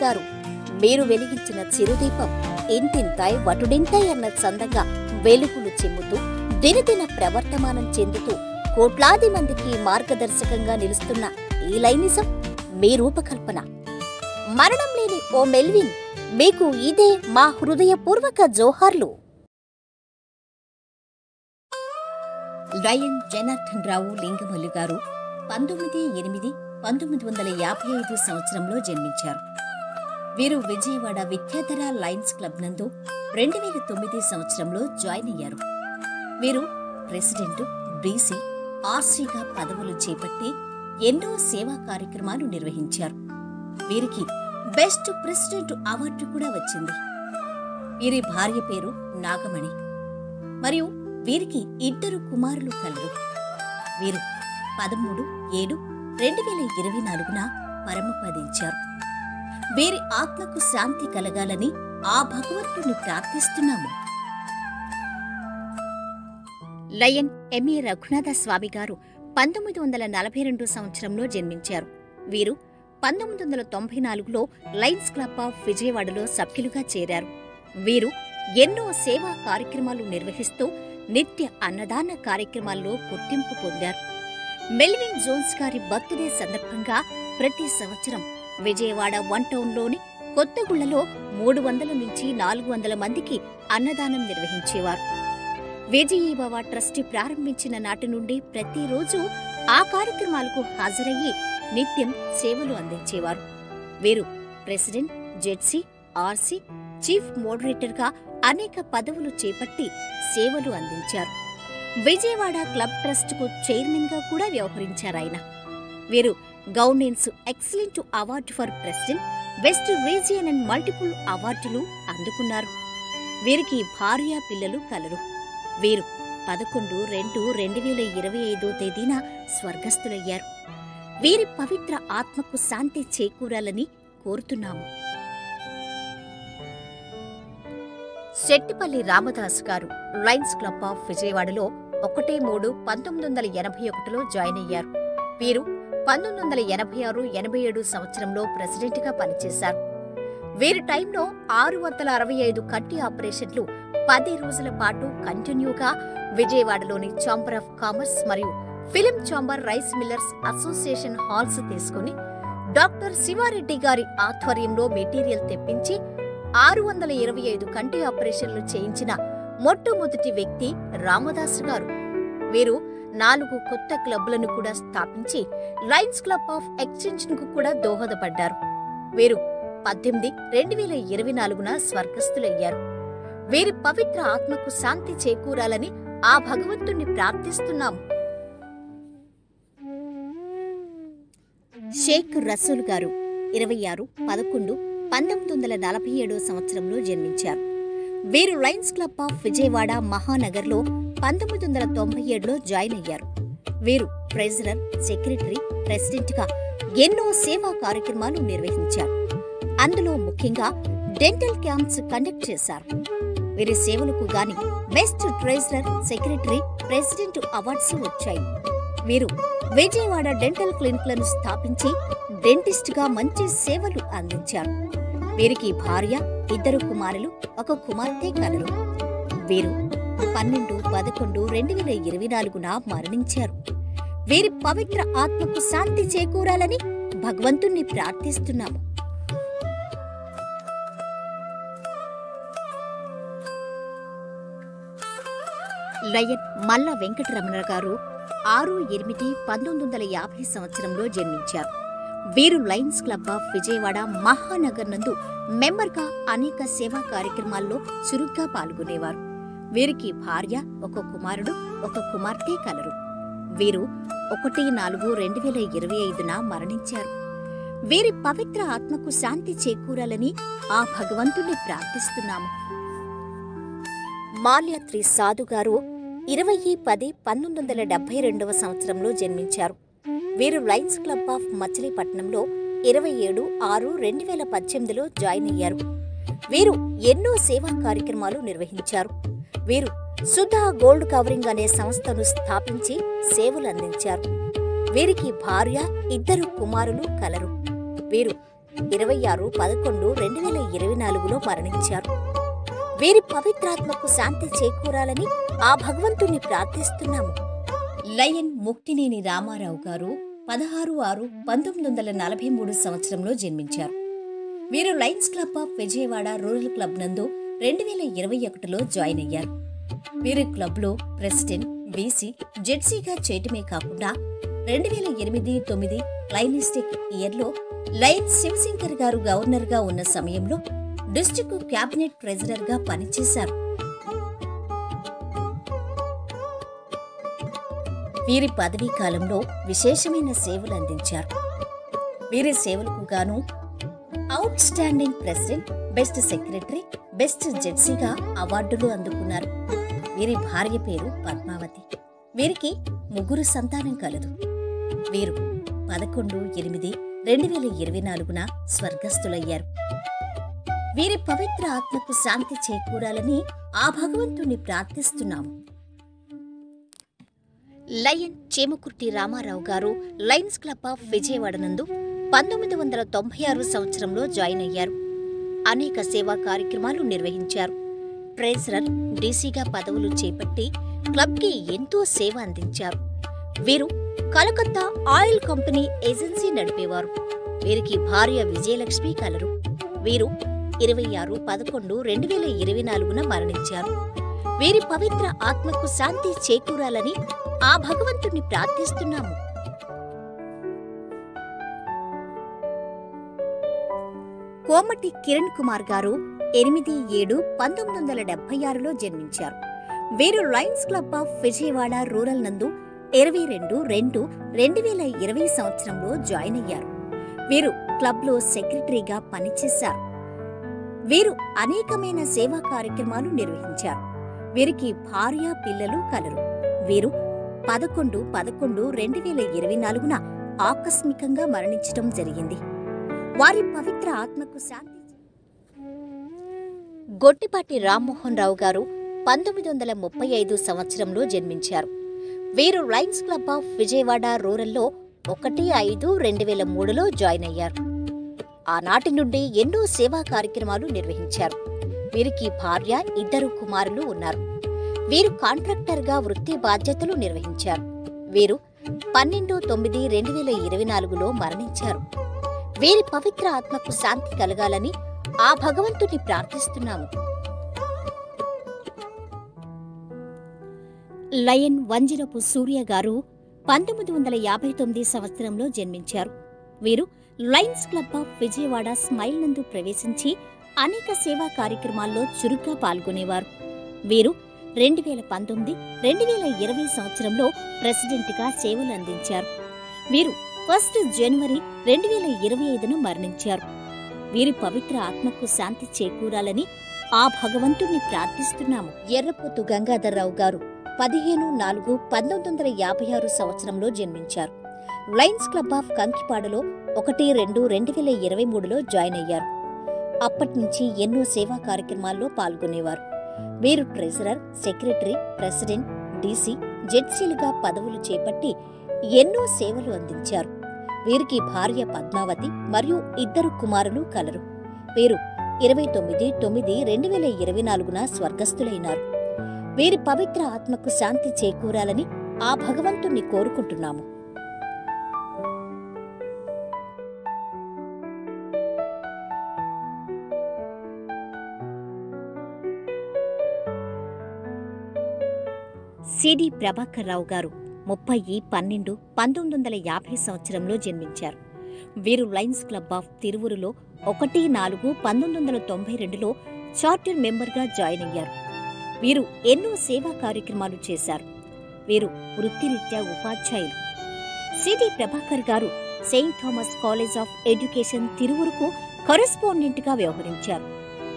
గారు మీరు వెలిగించిన చిరుదీపం ఇంతింతాయ్ వటుడింతాయ్ అన్న చందంగా వెలుగులు చిమ్ముతూ దినదిన ప్రవర్తమానం చెందుతూ కోట్లాది మందికి మార్గదర్శకంగా నిలుస్తున్న ఈ లైనిజం మీ రూపకల్పన. మరణం లేని ఓ మెల్విన్, మీకు ఇదే మా హృదయపూర్వక జోహార్లు. లయన్ జనార్దన్ రావు లింగమల్లి గారు 19/8/1955 సంవత్సరంలో జన్మించారు. వీరు విజయవాడ విద్యాధర లయన్స్ క్లబ్ నందు 2009 సంవత్సరంలో జాయిన్ అయ్యారు. వీరు ప్రెసిడెంట్, బీసీ, ఆర్సీగా పదవులు చేపట్టి ఎన్నో సేవా కార్యక్రమాలు నిర్వహించారు. వీరికి బెస్ట్ ప్రెసిడెంట్ అవార్డు కూడా వచ్చింది. వీరి భార్య పేరు నాగమణి మరియు వీరికి 2 కుమారులు కలరు. వీరు 13/7/2024 పరమపదించారు. వీరి ఆత్మకు శాంతి కలగాలని ఆ భగవంతుని ప్రార్థిస్తున్నాము. లయన్ ఎంఏ రఘునాథ స్వామి గారు 1942 సంవత్సరంలో జన్మించారు. వీరు 1994లో లయన్స్ క్లబ్ ఆఫ్ విజయవాడలో సభ్యులుగా చేరారు. వీరు ఎన్నో సేవా కార్యక్రమాలు నిర్వహిస్తూ నిత్య అన్నదాన కార్యక్రమాల్లో గుర్తింపు పొందారు. మెల్విన్ జోన్స్ గారి బర్త్డే సందర్భంగా ప్రతి సంవత్సరం విజయవాడ 1 టౌన్లోని కొత్తగుళ్లలో 300 నుంచి 400 మందికి అన్నదానం నిర్వహించేవారు. విజయీభవ ట్రస్ట్ ప్రారంభించిన నాటి నుండి ప్రతిరోజు ఆ కార్యక్రమాలకు హాజరయ్యి నిత్యం సేవలు అందించేవారు. వీరు ప్రెసిడెంట్, జెడ్సీ, ఆర్సీ, చీఫ్ మోడరేటర్గా అనేక పదవులు చేపట్టి సేవలు అందించారు. విజయవాడ క్లబ్ ట్రస్టుకు చైర్మన్గా కూడా వ్యవహరించారాయన. వీరు governance excellent award for president, best region and multiple అవార్డులు అందుకున్నారు. వీరికి భార్య, పిల్లలు కలరు. వీరు 11/2/2025 తేదీన స్వర్గస్థులయ్యారు. వీరి పవిత్ర ఆత్మకు శాంతి చేకూరాలని కోరుతున్నాము. శెట్టిపల్లి రామదాస్ గారు లయన్స్ క్లబ్ ఆఫ్ విజయవాడలో 1/3/1981లో జాయిన్ అయ్యారు. వీరు 1986-87 సంవత్సరంలో ప్రెసిడెంట్గా పనిచేశారు. వీరి టైంలో 665 కంటి ఆపరేషన్లు 10 రోజుల పాటు కంటిన్యూగా విజయవాడలోని ఛాంబర్ ఆఫ్ కామర్స్ మరియు film chamber rice millers association halls తీసుకుని డాక్టర్ శివారెడ్డి గారి ఆధ్వర్యంలో మెటీరియల్ తెప్పించి 625 కంటి ఆపరేషన్లు చేయించిన మొట్టమొదటి వ్యక్తి రామదాసు గారు. వీరు 4 కొత్త క్లబ్లను కూడా స్థాపించి లయన్స్ క్లబ్ ఆఫ్ ఎక్స్టెన్షన్కు కూడా దోహదపడ్డారు. వీరు 18/2024 స్వర్గస్థులయ్యారు. వీరి పవిత్ర ఆత్మకు శాంతి చేకూరాలని ఆ భగవంతుణ్ణి ప్రార్థిస్తున్నాము. షేక్ రసూల్ గారు 26/11/1947 సంవత్సరంలో జన్మించారు. వీరు లయన్స్ క్లబ్ ఆఫ్ విజయవాడ మహానగర్లో 1997లో జాయిన్ అయ్యారు. వీరు ట్రెజరర్, సెక్రటరీ, ప్రెసిడెంట్గా ఎన్నో సేవా కార్యక్రమాలు నిర్వహించారు. అందులో ముఖ్యంగా డెంటల్ క్యాంప్స్ కండక్ట్ చేశారు. వీరి సేవలకు గాని best treasurer, secretary, president awards వచ్చాయి. వీరు విజయవాడ డెంటల్ క్లినిక్లను స్థాపించి డెంటిస్ట్గా మంచి సేవలు అందించారు. వీరికి భార్య, 2 కుమారులు, 1 కుమార్తె కలరు. వీరు 12/11/2024 మరణించారు. వీరి పవిత్ర ఆత్మకు శాంతి చేకూరాలని భగవంతుణ్ణి ప్రార్థిస్తున్నాము. లయన్ మల్ల వెంకటరమణ గారు 6/8/1950 సంవత్సరంలో జన్మించారు. వీరు Lions Club of Vijayawada Mahanagar నందు మెంబర్గా అనేక సేవా కార్యక్రమాల్లో చురుగ్గా పాల్గొనేవారు. వీరికి భార్య, 1 కుమారుడు, 1 కుమార్తె కలరు. వీరు 1/4/2025 మరణించారు. వీరి పవిత్ర ఆత్మకు శాంతి చేకూరాలని ఆ భగవంతుణ్ణి ప్రార్థిస్తున్నాము. మాల్యాద్రి సాధు గారు 20/10/1972 సంవత్సరంలో జన్మించారు. వీరు లయన్స్ క్లబ్ ఆఫ్ మచిలీపట్నంలో 27/6/2018లో జాయిన్ అయ్యారు. వీరు ఎన్నో సేవా కార్యక్రమాలు నిర్వహించారు. వీరు సుధా గోల్డ్ కవరింగ్ అనే సంస్థను స్థాపించి సేవలు అందించారు. వీరికి భార్య, 2 కుమారులు కలరు. వీరు 26/11/2024లో మరణించారు. వీరి పవిత్రాత్మకు శాంతి చేకూరాలని ఆ భగవంతుణ్ణి ప్రార్థిస్తున్నాము. లయన్ ముక్తినేని రామారావు గారు 16/6/1943 సంవత్సరంలో జన్మించారు. వీరు Lions Club of Vijayawada rural club నందు 2021లో జాయిన్ అయ్యారు. వీరు క్లబ్లో ప్రెసిడెంట్, బీసీ, జెడ్సీగా చేయటమే కాకుండా 2008-9 లయనిస్టిక్ ఇయర్లో లయన్ శివశంకర్ గారు గవర్నర్గా ఉన్న సమయంలో డిస్ట్రిక్ట్ క్యాబినెట్ ట్రెజరర్గా పనిచేశారు. వీరి పదవీ కాలంలో విశేషమైన సేవలు అందించారు. వీరి సేవలకు గాను outstanding president, best secretary, best జెడ్సీగా అవార్డులు అందుకున్నారు. వీరి భార్య పేరు పద్మావతి. వీరికి 3 సంతానం కలదు. వీరు 11/8/2024 స్వర్గస్థులయ్యారు. వీరి పవిత్ర ఆత్మకు శాంతి చేకూరాలని ఆ భగవంతుణ్ణి ప్రార్థిస్తున్నాము. లయన్ చేమకుర్తి రామారావు గారు లయన్స్ క్లబ్ ఆఫ్ విజయవాడ నందు 1996 సంవత్సరంలో జాయిన్ అయ్యారు. అనేక సేవా కార్యక్రమాలు నిర్వహించారు. ట్రెజరర్, డీసీగా పదవులు చేపట్టి క్లబ్కి ఎంతో సేవ అందించారు. వీరు కలకత్తా ఆయిల్ కంపెనీ ఏజెన్సీ నడిపేవారు. వీరికి భార్య విజయలక్ష్మి కలరు. వీరు 26/11/2024 మరణించారు. వీరి పవిత్ర ఆత్మకు శాంతి చేకూరాలని ఆ భగవంతుణ్ణి ప్రార్థిస్తున్నాము. కోమటి కిరణ్ కుమార్ గారు 8/7/1976లో జన్మించారు. వీరు Lions Club of Vijayawada rural నందు 22/2/2020 సంవత్సరంలో జాయిన్ అయ్యారు. వీరు క్లబ్లో సెక్రటరీగా పనిచేశారు. వీరు అనేకమైన సేవా కార్యక్రమాలు నిర్వహించారు. వీరికి భార్య, పిల్లలు కలరు. వీరు 11/11/2024 ఆకస్మికంగా మరణించటం జరిగింది. వారి పవిత్ర ఆత్మకు శాంతి. గొట్టిపాటి రామ్మోహన్ రావు గారు 1935 సంవత్సరంలో జన్మించారు. వీరు లయన్స్ క్లబ్ ఆఫ్ విజయవాడ రూరల్లో 1/5/2003లో జాయిన్ అయ్యారు. ఆనాటి నుండి ఎన్నో సేవా కార్యక్రమాలు నిర్వహించారు. వీరికి భార్య, 2 కుమారులు ఉన్నారు. వీరు కాంట్రాక్టర్గా వృత్తి బాధ్యతలు నిర్వహించారు. వీరు 12/9/2024లో మరణించారు. వీరి పవిత్ర ఆత్మకు శాంతి కలగాలని ఆ భగవంతుని ప్రార్థిస్తున్నాము. లయన్ వంజిరపు సూర్య గారు 1959 సంవత్సరంలో జన్మించారు. వీరు Lions Club of Vijayawada smile నందు ప్రవేశించి అనేక సేవా కార్యక్రమాల్లో చురుగ్గా పాల్గొనేవారు. వీరు 2019-2020 సంవత్సరంలో ప్రెసిడెంట్గా సేవలు అందించారు. వీరు 1 జనవరి 2025 మరణించారు. వీరి పవిత్ర ఆత్మకు శాంతి చేకూరాలని ఆ భగవంతుణ్ణి ప్రార్థిస్తున్నాము. ఎర్రపోతు గంగాధర్రావు గారు 15/4/1956 సంవత్సరంలో జన్మించారు. లయన్స్ క్లబ్ ఆఫ్ కంకిపాడులో 1/2/2023లో జాయిన్ అయ్యారు. అప్పటినుంచి ఎన్నో సేవా కార్యక్రమాల్లో పాల్గొనేవారు. వీరు ట్రెజరర్, సెక్రటరీ, ప్రెసిడెంట్, డీసీ, జెడ్సీలుగా పదవులు చేపట్టి ఎన్నో సేవలు అందించారు. వీరికి భార్య పద్మావతి మరియు 2 కుమారులు కలరు. వీరు 29/9/2024 స్వర్గస్థులైనారు. వీరి పవిత్ర ఆత్మకు శాంతి చేకూరాలని ఆ భగవంతుణ్ణి కోరుకుంటున్నాము. సిడి ప్రభాకర్ రావు గారు 30/12/1950 సంవత్సరంలో జన్మించారు. వీరు లయన్స్ క్లబ్ ఆఫ్ తిరువురులో 1/4/1992లో చార్టర్ మెంబర్గా జాయిన్ అయ్యారు. వీరు ఎన్నో సేవా కార్యక్రమాలు చేశారు. వీరు వృత్తిరీత్యా ఉపాధ్యాయులు. సిడి ప్రభాకర్ గారు Saint Thomas college of education తిరువురుకు కరెస్పాండెంట్గా వ్యవహరించారు.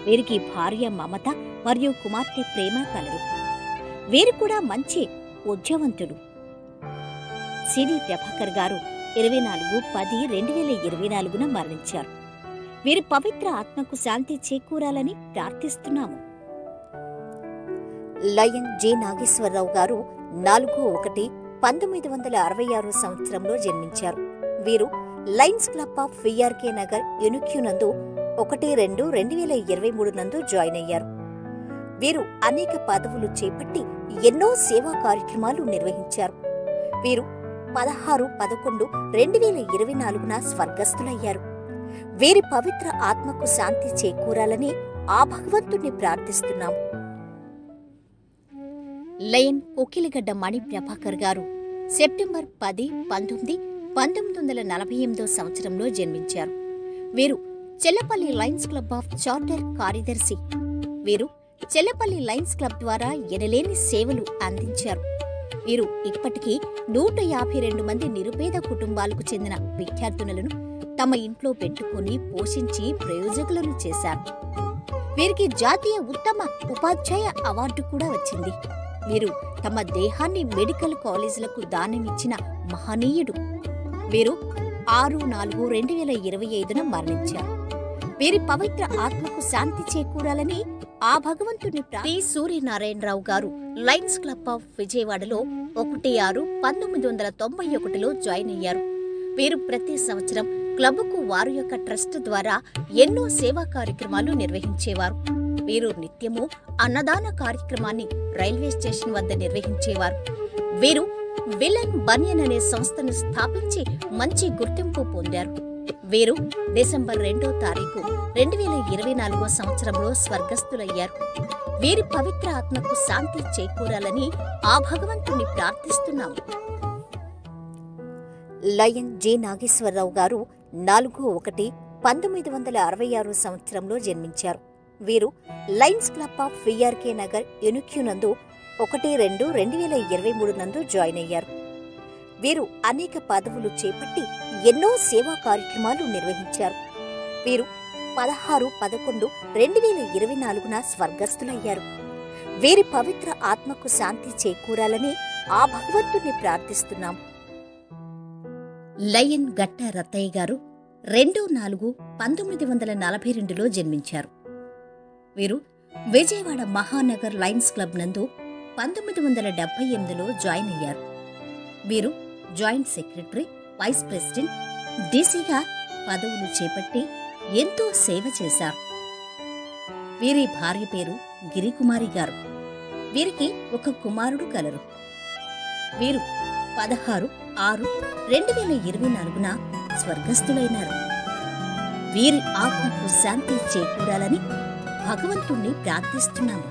వీరికి భార్య మమత మరియు కుమార్తె ప్రేమ కలరు. వీరు కూడా మంచి ఉద్యవంతులు. సిడి ప్రభాకర్ గారు 24/10/2024 మరణించారు. వీరి పవిత్ర ఆత్మకు శాంతి చేకూరాలని ప్రార్థిస్తున్నాము. లయన్ జె నాగేశ్వరరావు గారు 4/1/1966 సంవత్సరంలో జన్మించారు. వీరు Lions Club of VRK Nagar unique నందు 1-2-2023 నందు జాయిన్ అయ్యారు. వీరు అనేక పదవులు చేపట్టి ఎన్నో సేవా కార్యక్రమాలు నిర్వహించారు. వీరు 16-11-2024 స్వర్గస్థులయ్యారు. వీరి పవిత్ర ఆత్మకు శాంతి చేకూరాలని ఆ భగవంతుణ్ణి ప్రార్థిస్తున్నాం. లయన్ కోకిలగడ్డ మణి ప్రభాకర్ గారు సెప్టెంబర్ 10, 19, 1948 సంవత్సరంలో జన్మించారు. వీరు Chellapalli Lions Club of charter కార్యదర్శి. వీరు చెల్లపల్లి లయన్స్ క్లబ్ ద్వారా ఎనలేని సేవలు అందించారు. వీరు ఇప్పటికీ 152 మంది నిరుపేద కుటుంబాలకు చెందిన విద్యార్థులను తమ ఇంట్లో పెట్టుకుని పోషించి ప్రయోజకులను చేశారు. వీరికి జాతీయ ఉత్తమ ఉపాధ్యాయ అవార్డు కూడా వచ్చింది. వీరు తమ దేహాన్ని మెడికల్ కాలేజీలకు దానమిచ్చిన మహనీయుడు. వీరు 6-4-2025 మరణించారు. వీరి పవిత్ర ఆత్మకు శాంతి చేకూరాలని ఆ భగవంతుని టి సూర్యనారాయణరావు గారు లయన్స్ క్లబ్ ఆఫ్ విజయవాడలో 1-6-1991లో జాయిన్ అయ్యారు. వీరు ప్రతి సంవత్సరం క్లబ్కు వారి యొక్క ట్రస్ట్ ద్వారా ఎన్నో సేవా కార్యక్రమాలు నిర్వహించేవారు. వీరు నిత్యము అన్నదాన కార్యక్రమాన్ని రైల్వే స్టేషన్ వద్ద నిర్వహించేవారు. వీరు విలన్ బనియన్ అనే సంస్థను స్థాపించి మంచి గుర్తింపు పొందారు. వీరు డిసెంబర్ 2వ తారీఖు 2024 సంవత్సరంలో స్వర్గస్థులయ్యారు. వీరి పవిత్ర ఆత్మకు శాంతి చేకూరాలని ఆ భగవంతుని ప్రార్థిస్తున్నాము. లయన్ జె నాగేశ్వరరావు గారు 4-1-1966 సంవత్సరంలో జన్మించారు. వీరు Lions Club of VRK Nagar unique నందు 1-2-2023 నందు జాయిన్ అయ్యారు. వీరు అనేక పదవులు చేపట్టి ఎన్నో సేవా కార్యక్రమాలు నిర్వహించారు. వీరు 16-11-2024 స్వర్గస్థులయ్యారు. వీరి పవిత్ర ఆత్మకు శాంతి చేకూరాలని ఆ భగవంతుని ప్రార్థిస్తున్నాం. లయన్ గట్ట రత్తయ్య గారు 2-4-1942లో జన్మించారు. వీరు విజయవాడ మహానగర్ లయన్స్ క్లబ్ నందు 1978లో జాయిన్ అయ్యారు. వీరు జాయింట్ సెక్రటరీ, వైస్ ప్రెసిడెంట్, డీసీగా పదవులు చేపట్టి ఎంతో సేవ చేశారు. వీరి భార్య పేరు గిరికుమారి గారు. వీరికి ఒక కుమారుడు కలరు. వీరు 16-6-2024 స్వర్గస్థులైనారు. వీరి ఆత్మకు శాంతి చేకూరాలని భగవంతుణ్ణి ప్రార్థిస్తున్నాము.